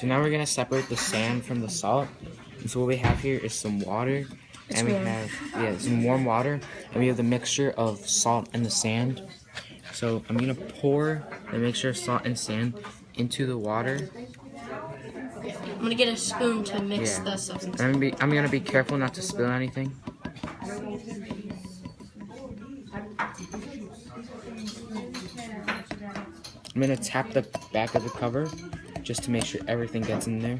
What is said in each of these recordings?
So now we're gonna separate the sand from the salt. And so what we have here is some water, and we have some warm water, and we have the mixture of salt and the sand. So I'm gonna pour the mixture of salt and sand into the water. I'm gonna get a spoon to mix the substance. I'm gonna be careful not to spill anything. I'm gonna tap the back of the cover just to make sure everything gets in there.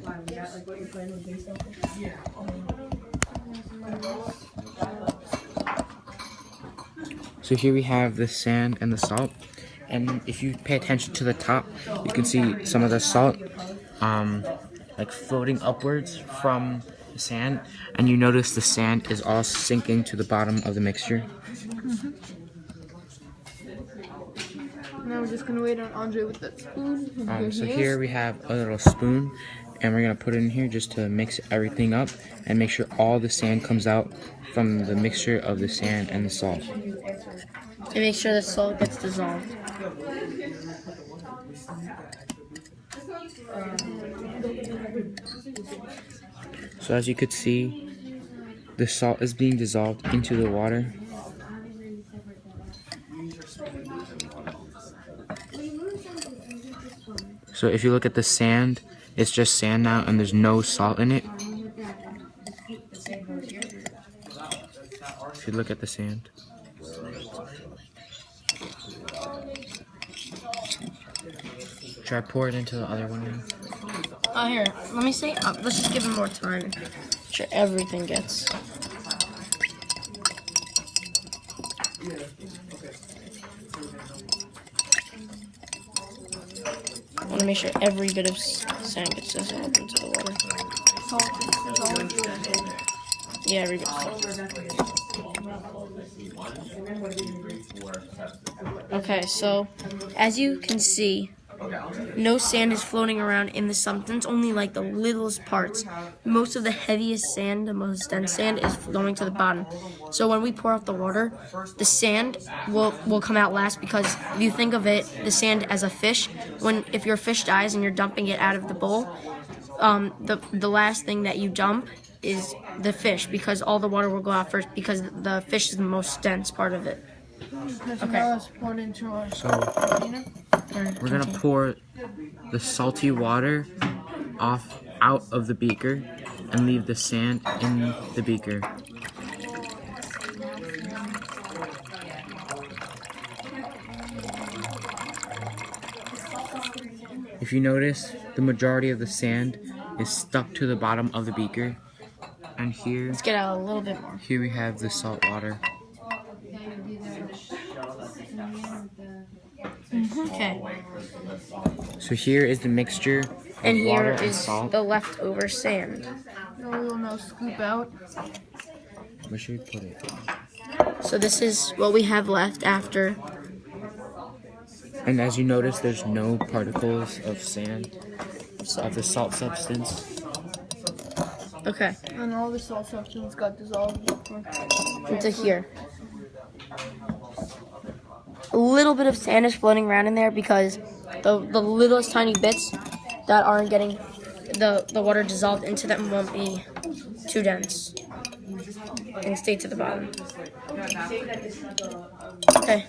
So here we have the sand and the salt, and if you pay attention to the top, you can see some of the salt like floating upwards from the sand, and you notice the sand is all sinking to the bottom of the mixture. Now we're just gonna wait on Andre with that spoon. So here we have a little spoon, and we're gonna put it in here just to mix everything up and make sure all the sand comes out from the mixture of the sand and the salt. And make sure the salt gets dissolved. So as you could see, the salt is being dissolved into the water. So if you look at the sand, it's just sand now and there's no salt in it. If you look at the sand. Try pour it into the other one now. Here, let me see. Let's just give him more time. Sure, everything gets. I want to make sure every bit of sand gets dissolved into the water. Yeah, every bit of salt. Okay, so as you can see, no sand is floating around in the substance, only like the littlest parts. Most of the heaviest sand, the most dense sand, is going to the bottom. So when we pour out the water, the sand will come out last, because if you think of it, the sand as a fish, if your fish dies and you're dumping it out of the bowl, the last thing that you dump is the fish, because all the water will go out first, because the fish is the most dense part of it. Okay. So we're gonna pour the salty water out of the beaker and leave the sand in the beaker. If you notice, the majority of the sand is stuck to the bottom of the beaker, and here, Let's get out a little bit more. Here we have the salt water. Okay. So here is the mixture of And water here and is salt. the leftover sand. We'll now scoop out. Where should we put it? So this is what we have left after. And as you notice, there's no particles of sand, of the salt substance. Okay. And all the salt substance got dissolved Into here. A little bit of sand is floating around in there because the littlest tiny bits that aren't getting the water dissolved into them won't be too dense and stay to the bottom. Okay.